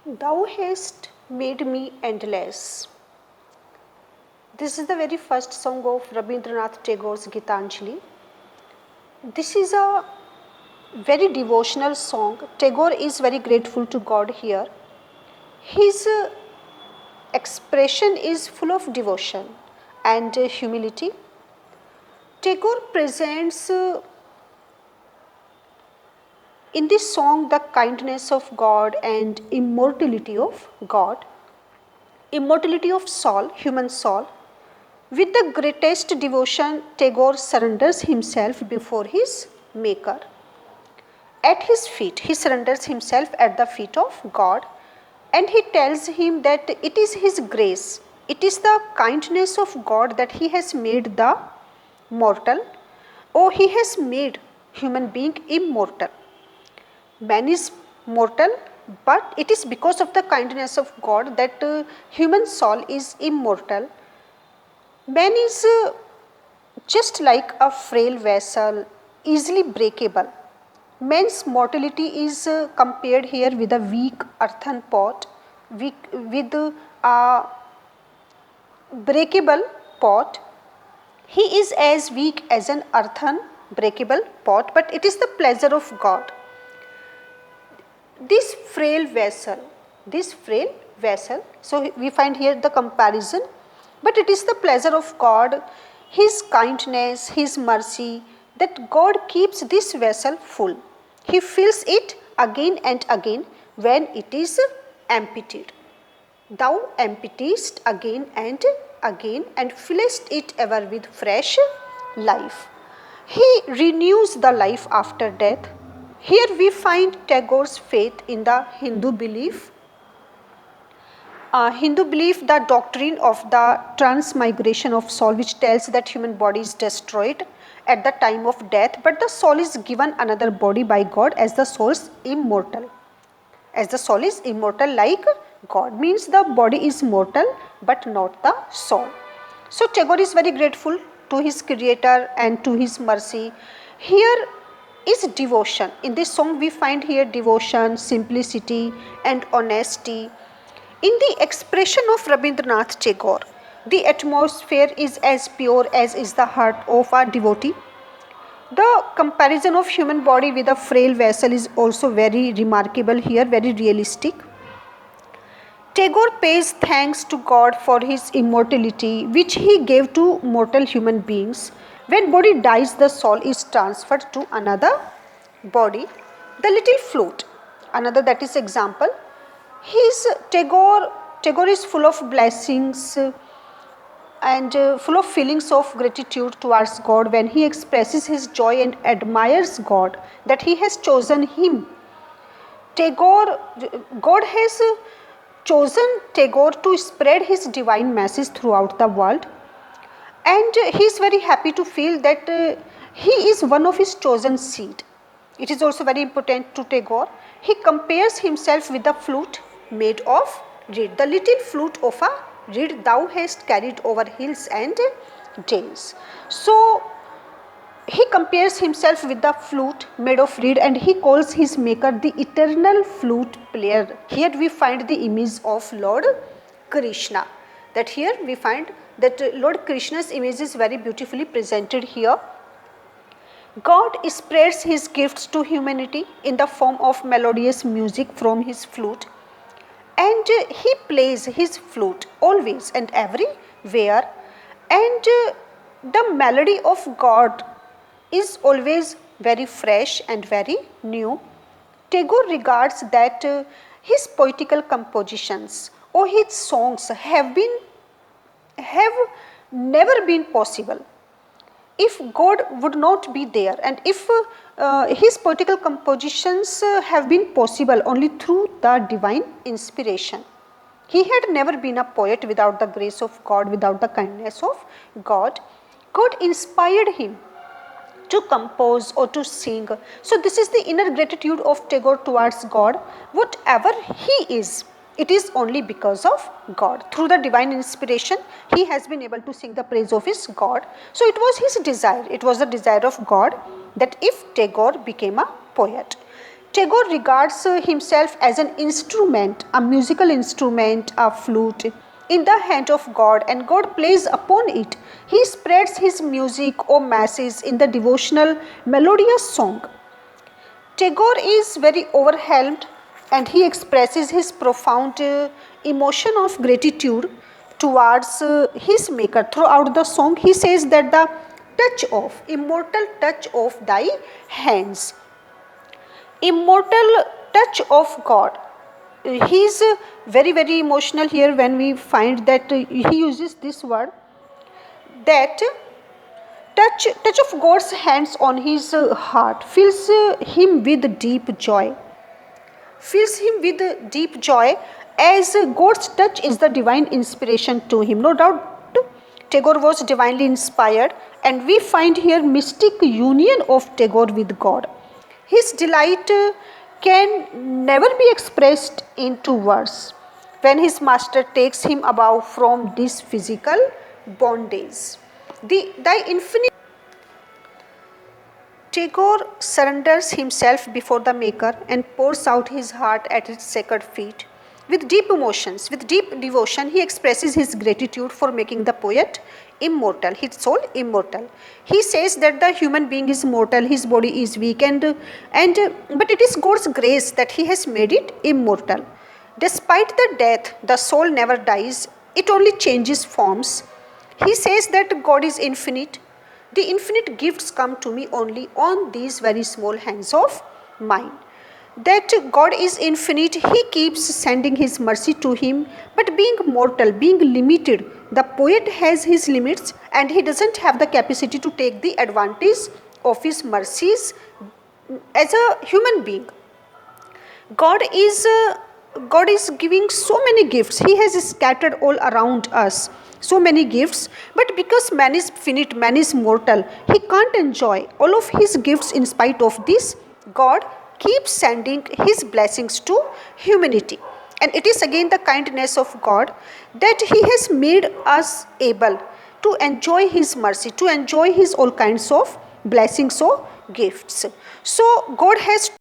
Thou hast made me endless. This is the very first song of Rabindranath Tagore's Gitanjali. This is a very devotional song. Tagore is very grateful to God here. His expression is full of devotion and humility. Tagore presents in this song the kindness of God and immortality of God, immortality of soul, human soul. With the greatest devotion, Tagore surrenders himself before his Maker. At his feet, he surrenders himself at the feet of God, and he tells him that it is his grace, it is the kindness of God that he has made the mortal, or he has made human being immortal. Man is mortal, but it is because of the kindness of God that human soul is immortal. Man is just like a frail vessel, easily breakable. Man's mortality is compared here with a weak earthen pot, with a breakable pot. He is as weak as an earthen breakable pot, but it is the pleasure of God. This frail vessel, so we find here the comparison, but it is the pleasure of God, His kindness, His mercy, that God keeps this vessel full. He fills it again and again when it is emptied. Thou emptiest again and again and fillest it ever with fresh life. He renews the life after death. Here we find Tagore's faith in the Hindu belief. The doctrine of the transmigration of soul, which tells that human body is destroyed at the time of death, but the soul is given another body by God as the soul is immortal. As the soul is immortal like God, means the body is mortal but not the soul. So Tagore is very grateful to his creator and to his mercy. Here is devotion. In this song we find here devotion, simplicity and honesty. In the expression of Rabindranath Tagore, the atmosphere is as pure as is the heart of a devotee. The comparison of human body with a frail vessel is also very remarkable here, very realistic. Tagore pays thanks to God for his immortality, which he gave to mortal human beings. When body dies, the soul is transferred to another body. The little flute, another that is example. Tagore is full of blessings and full of feelings of gratitude towards God when he expresses his joy and admires God that he has chosen him. God has chosen Tagore to spread his divine message throughout the world, and he is very happy to feel that he is one of his chosen seed. It is also very important to Tagore. He compares himself with the flute made of reed, the little flute of a reed thou hast carried over hills and dales. So he compares himself with the flute made of reed, and he calls his maker the eternal flute player. Here we find the image of Lord Krishna. That here we find that Lord Krishna's image is very beautifully presented here. God spreads his gifts to humanity in the form of melodious music from his flute, and he plays his flute always and everywhere, and the melody of God is always very fresh and very new. Tagore regards that his poetical compositions or his songs have never been possible if God would not be there, and if his poetical compositions have been possible only through the divine inspiration. He had never been a poet without the grace of God, without the kindness of God. God inspired him to compose or to sing. So this is the inner gratitude of Tagore towards God. Whatever he is, it is only because of God. Through the divine inspiration, he has been able to sing the praise of his God. So it was his desire, it was the desire of God that if Tagore became a poet. Tagore regards himself as an instrument, a musical instrument, a flute, in the hand of God, and God plays upon it. He spreads his music or masses in the devotional melodious song. Tagore is very overwhelmed and he expresses his profound emotion of gratitude towards his maker. Throughout the song, he says that the immortal touch of thy hands, immortal touch of God. He is very emotional here when we find that he uses this word, that touch of God's hands on his heart fills him with deep joy. Fills him with deep joy, as God's touch is the divine inspiration to him. No doubt Tagore was divinely inspired, and we find here mystic union of Tagore with God. His delight can never be expressed into words when his master takes him above from this physical bondage. Thy infinite Tagore surrenders himself before the Maker and pours out his heart at its sacred feet. With deep emotions, with deep devotion, he expresses his gratitude for making the poet immortal, his soul immortal. He says that the human being is mortal, his body is weak, but it is God's grace that he has made it immortal. Despite the death, the soul never dies, it only changes forms. He says that God is infinite. The infinite gifts come to me only on these very small hands of mine. That God is infinite, he keeps sending his mercy to him, but being mortal, being limited, the poet has his limits and he doesn't have the capacity to take the advantage of his mercies as a human being. God is giving so many gifts. He has scattered all around us so many gifts, but because man is finite, man is mortal, he can't enjoy all of his gifts. In spite of this, God keeps sending his blessings to humanity. And it is again the kindness of God that he has made us able to enjoy his mercy, to enjoy his all kinds of blessings or gifts. So God has